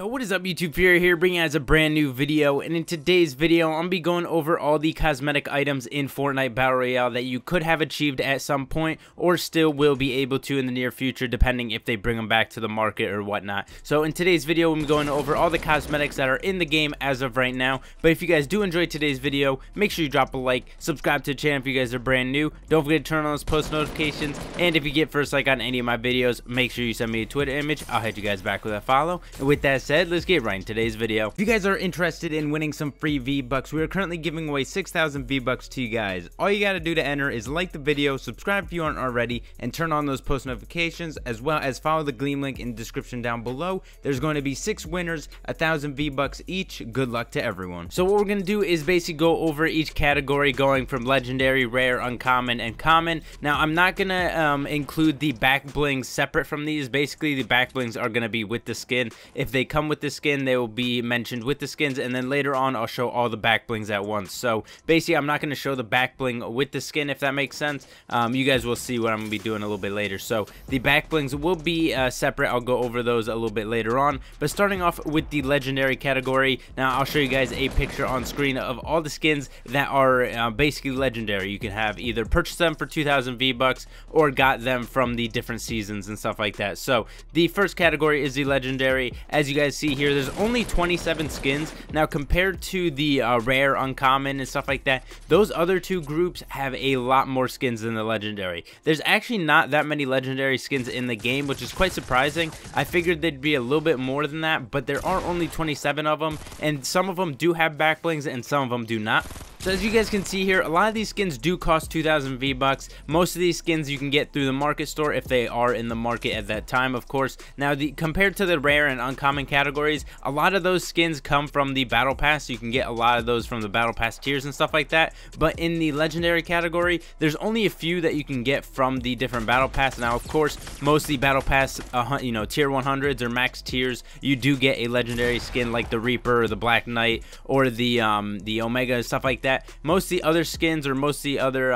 Yo, what is up YouTube? Fury here, bringing you guys a brand new video, and in today's video I'm gonna be going over all the cosmetic items in Fortnite Battle Royale that you could have achieved at some point or still will be able to in the near future, depending if they bring them back to the market or whatnot. So in today's video I'm going over all the cosmetics that are in the game as of right now. But if you guys do enjoy today's video, make sure you drop a like, subscribe to the channel if you guys are brand new, don't forget to turn on those post notifications, and if you get first like on any of my videos, make sure you send me a Twitter image. I'll hit you guys back with a follow. And with that said, let's get right into today's video. If you guys are interested in winning some free V-Bucks, we are currently giving away 6,000 V-Bucks to you guys. All you gotta do to enter is like the video, subscribe if you aren't already, and turn on those post notifications, as well as follow the Gleam link in the description down below. There's going to be 6 winners, 1,000 V-Bucks each. Good luck to everyone. So what we're gonna do is basically go over each category, going from legendary, rare, uncommon, and common. Now I'm not gonna include the back blings separate from these. Basically the back blings are gonna be with the skin. If they come with the skin, they will be mentioned with the skins, and then later on I'll show all the back blings at once. So basically I'm not going to show the back bling with the skin, if that makes sense. You guys will see what I'm going to be doing a little bit later. So the back blings will be separate. I'll go over those a little bit later on, but starting off with the legendary category, now I'll show you guys a picture on screen of all the skins that are basically legendary. You can have either purchased them for 2,000 V-Bucks or got them from the different seasons and stuff like that. So the first category is the legendary. As you guys see here, there's only 27 skins. Now compared to the rare, uncommon, and stuff like that, those other two groups have a lot more skins than the legendary. There's actually not that many legendary skins in the game, which is quite surprising. I figured there'd be a little bit more than that, but there are only 27 of them, and some of them do have back blings and some of them do not. So as you guys can see here, a lot of these skins do cost 2,000 V-Bucks. Most of these skins you can get through the market store if they are in the market at that time, of course. Now, compared to the rare and uncommon categories, a lot of those skins come from the battle pass. You can get a lot of those from the battle pass tiers and stuff like that. But in the legendary category, there's only a few that you can get from the different battle pass. Now, of course, most of the battle pass, tier 100s or max tiers, you do get a legendary skin like the Reaper or the Black Knight or the Omega and stuff like that. Most of the other skins or most of the other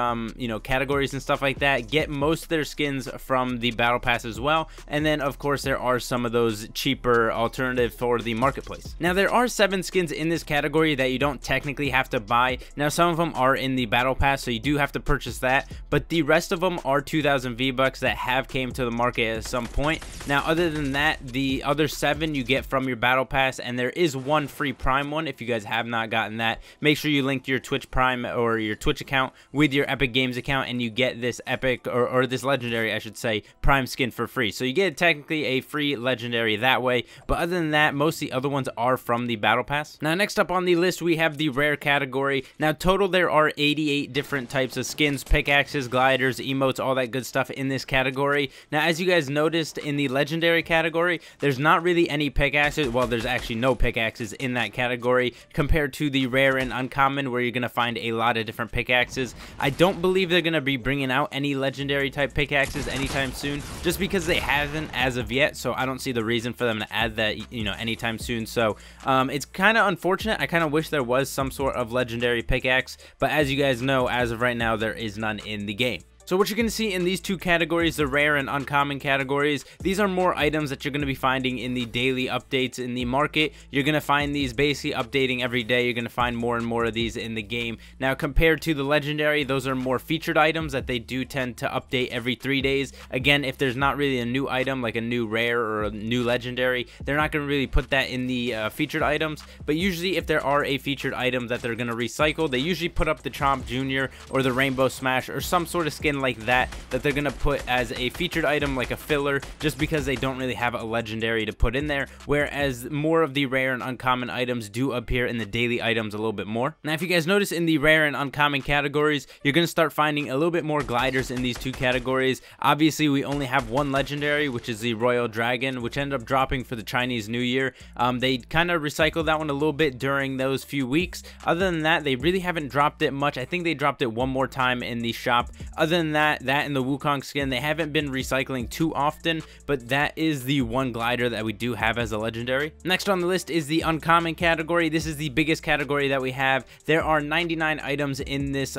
categories and stuff like that get most of their skins from the battle pass as well. And then of course there are some of those cheaper alternative for the marketplace. Now there are 7 skins in this category that you don't technically have to buy. Now some of them are in the battle pass, so you do have to purchase that, but the rest of them are 2,000 V-Bucks that have came to the market at some point. Now other than that, the other 7 you get from your battle pass, and there is one free Prime one. If you guys have not gotten that, make sure you link your Twitch Prime or your Twitch account with your Epic Games account, and you get this epic or this legendary, I should say, Prime skin for free. So you get technically a free legendary that way, but other than that, most of the other ones are from the battle pass. Now next up on the list we have the rare category. Now total there are 88 different types of skins, pickaxes, gliders, emotes, all that good stuff in this category. Now as you guys noticed, in the legendary category there's not really any pickaxes. Well, there's actually no pickaxes in that category compared to the rare and uncommon, where you're gonna find a lot of different pickaxes. I don't believe they're gonna be bringing out any legendary type pickaxes anytime soon, just because they haven't as of yet. So I don't see the reason for them to add that anytime soon. So it's kind of unfortunate. I kind of wish there was some sort of legendary pickaxe, but as you guys know, as of right now there is none in the game. So what you're going to see in these two categories, the rare and uncommon categories, these are more items that you're going to be finding in the daily updates in the market. You're going to find these basically updating every day. You're going to find more and more of these in the game. Now compared to the legendary, those are more featured items that they do tend to update every 3 days. Again, if there's not really a new item like a new rare or a new legendary, they're not going to really put that in the featured items. But usually if there are a featured item that they're going to recycle, they usually put up the Chomp Jr. or the Rainbow Smash or some sort of skin like that they're gonna put as a featured item, like a filler, just because they don't really have a legendary to put in there, whereas more of the rare and uncommon items do appear in the daily items a little bit more. Now if you guys notice, in the rare and uncommon categories, you're gonna start finding a little bit more gliders in these two categories. Obviously we only have one legendary, which is the Royal Dragon, which ended up dropping for the Chinese New Year. They kind of recycled that one a little bit during those few weeks. Other than that, they really haven't dropped it much. I think they dropped it one more time in the shop. Other than that and the Wukong skin, they haven't been recycling too often, but that is the one glider that we do have as a legendary. Next on the list is the uncommon category. This is the biggest category that we have. There are 99 items in this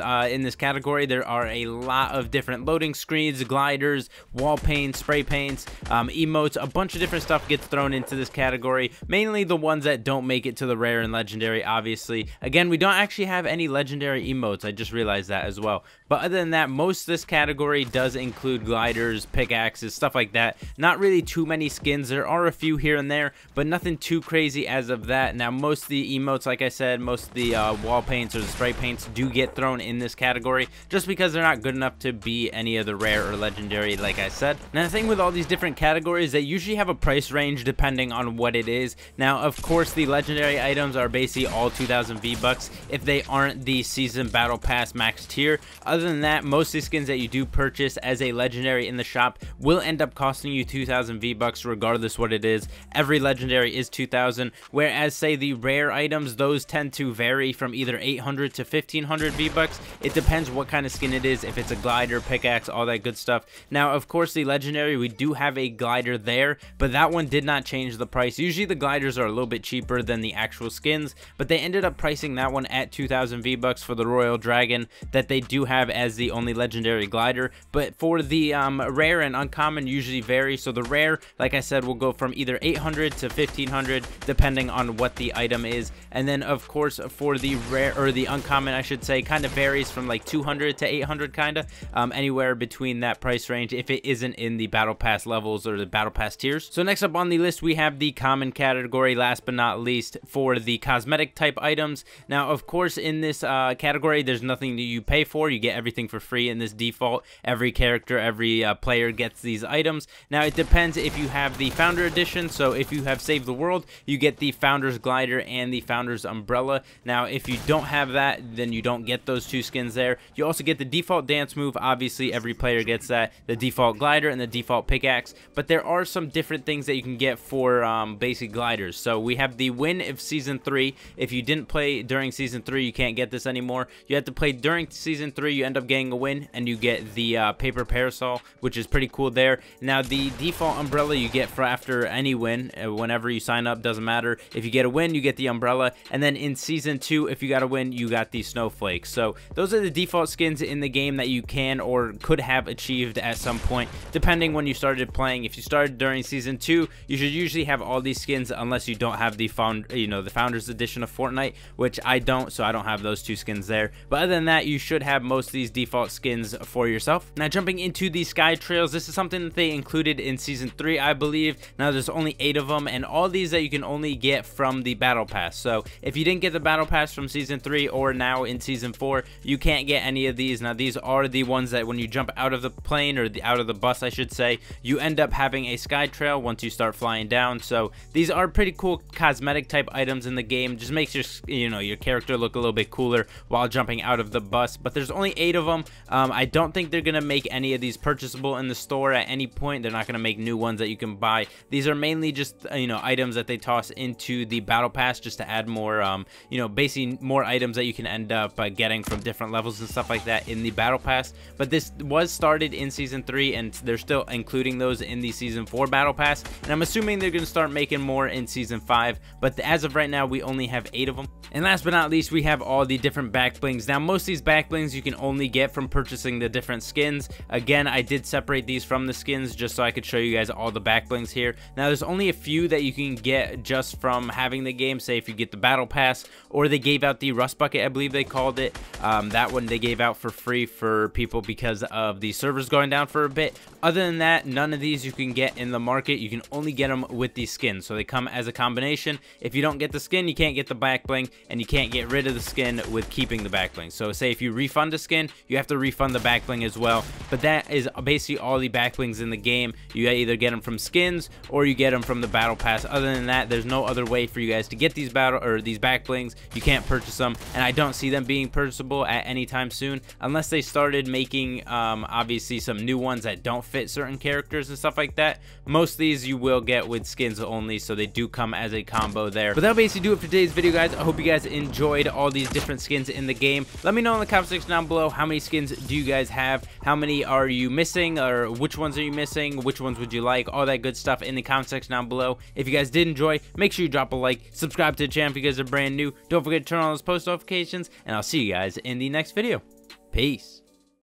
category. There are a lot of different loading screens, gliders, wall paints, spray paints, emotes. A bunch of different stuff gets thrown into this category, mainly the ones that don't make it to the rare and legendary, obviously. Again, we don't actually have any legendary emotes. I just realized that as well. But other than that, most of this category does include gliders, pickaxes, stuff like that. Not really too many skins. There are a few here and there, but nothing too crazy as of that. Now, most of the emotes, like I said, most of the wall paints or the spray paints do get thrown in this category just because they're not good enough to be any of the rare or legendary, like I said. Now, the thing with all these different categories, they usually have a price range depending on what it is. Now, of course, the legendary items are basically all 2,000 V-Bucks if they aren't the season battle pass max tier. Other than that, most of the skins that you do purchase as a legendary in the shop will end up costing you 2,000 V-Bucks regardless what it is. Every legendary is 2,000, whereas say the rare items, those tend to vary from either 800 to 1,500 V-Bucks. It depends what kind of skin it is, if it's a glider, pickaxe, all that good stuff. Now, of course, the legendary, we do have a glider there, but that one did not change the price. Usually the gliders are a little bit cheaper than the actual skins, but they ended up pricing that one at 2,000 V-Bucks for the Royal Dragon that they do have as the only legendary glider. But for the rare and uncommon usually vary. So the rare, like I said, will go from either 800 to 1,500 depending on what the item is. And then of course for the rare, or the uncommon I should say, kind of varies from like 200 to 800, kind of anywhere between that price range if it isn't in the battle pass levels or the battle pass tiers. So next up on the list we have the common category, last but not least, for the cosmetic type items. Now of course in this category there's nothing that you pay for. You get everything for free in this default. Every character, every player gets these items. Now it depends if you have the founder edition. So if you have Save the World, you get the founder's glider and the founder's umbrella. Now if you don't have that, then you don't get those two skins there. You also get the default dance move. Obviously every player gets that, the default glider and the default pickaxe, but there are some different things that you can get for basic gliders. So we have the win of season 3. If you didn't play during season 3, you can't get this anymore. You have to play during season 3, you end up getting a win and you get the paper parasol, which is pretty cool there. Now the default umbrella you get for after any win, whenever you sign up, doesn't matter. If you get a win, you get the umbrella, and then in season 2, if you got a win, you got the snowflake. So those are the default skins in the game that you can or could have achieved at some point, depending when you started playing. If you started during season 2, you should usually have all these skins, unless you don't have the the founders edition of Fortnite, which I don't, so I don't have those two skins there. But other than that, you should have most of these default skins for yourself. Now jumping into the sky trails, this is something that they included in season 3, I believe. Now there's only 8 of them, and all these that you can only get from the battle pass. So if you didn't get the battle pass from season 3 or now in season 4, you can't get any of these. Now these are the ones that when you jump out of the plane, or out of the bus I should say, you end up having a sky trail once you start flying down. So these are pretty cool cosmetic type items in the game. Just makes your your character look a little bit cooler while jumping out of the bus. But there's only 8 of them. I don't think they're gonna make any of these purchasable in the store at any point. They're not gonna make new ones that you can buy. These are mainly just items that they toss into the battle pass just to add more basically more items that you can end up getting from different levels and stuff like that in the battle pass. But this was started in season 3 and they're still including those in the season 4 battle pass, and I'm assuming they're gonna start making more in season 5, but as of right now we only have 8 of them. And last but not least, we have all the different back blings. Now most of these back blings you can only get from purchasing the different skins. Again, I did separate these from the skins just so I could show you guys all the back blings here. Now there's only a few that you can get just from having the game. Say if you get the battle pass, or they gave out the rust bucket, I believe they called it. That one they gave out for free for people because of the servers going down for a bit. Other than that, none of these you can get in the market. You can only get them with the skin, so they come as a combination. If you don't get the skin, you can't get the back bling, and you can't get rid of the skin with keeping the back bling. So say if you refund a skin, you have to refund the back bling as well. But that is basically all the back blings in the game. You either get them from skins or you get them from the battle pass. Other than that, there's no other way for you guys to get these back blings. You can't purchase them, and I don't see them being purchasable at any time soon unless they started making obviously some new ones that don't fit certain characters and stuff like that. Most of these you will get with skins only, so they do come as a combo there. But that'll basically do it for today's video, guys. I hope you guys enjoyed all these different skins in the game. Let me know in the comment section down below how many skins do you guys guys have, how many are you missing, or which ones are you missing, which ones would you like, all that good stuff in the comment section down below. If you guys did enjoy, make sure you drop a like, subscribe to the channel if you guys are brand new, don't forget to turn on those post notifications, and I'll see you guys in the next video. Peace.